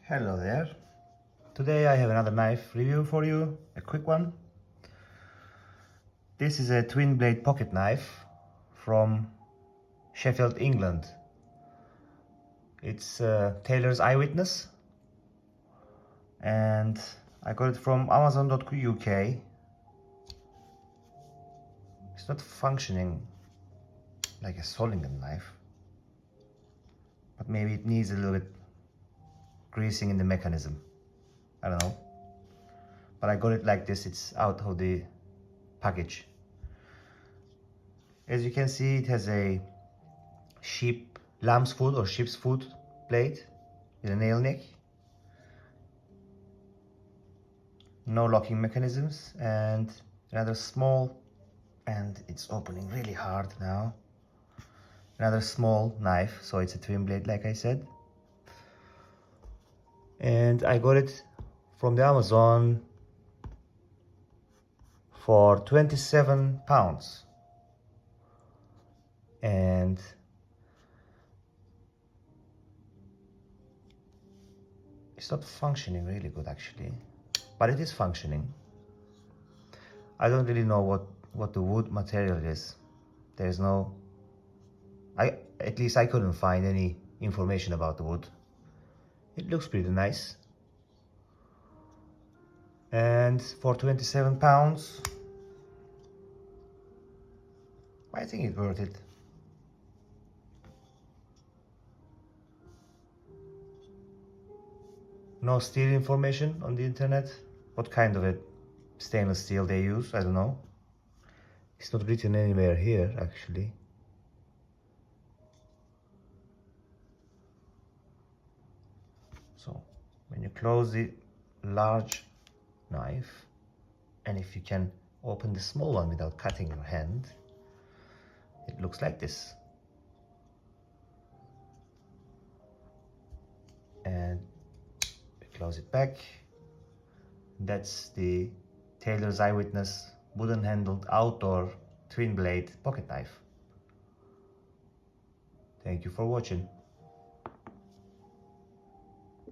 Hello there. Today I have another knife review for you, a quick one. This is a twin blade pocket knife from Sheffield, England. It's Tailors Eyewitness and I got it from amazon.uk. It's not functioning like a Solingen knife, but maybe it needs a little bit greasing in the mechanism. I don't know, but I got it like this. It's out of the package. As you can see, it has a lamb's foot or sheep's foot blade with a nail neck, no locking mechanisms, and another small, and it's opening really hard now, another small knife. So it's a twin blade, like I said, and I got it from the Amazon for £27, and it's not functioning really good actually, but it is functioning. I don't really know what the wood material is. There's no, at least I couldn't find any information about the wood. It looks pretty nice, and for £27 I think it's worth it. No steel information on the internet. What kind of a stainless steel they use, I don't know. It's not written anywhere here actually. So when you close the large knife, and if you can open the small one without cutting your hand, it looks like this. And close it back. That's the Tailors Eyewitness wooden handled outdoor twin blade pocket knife. Thank you for watching.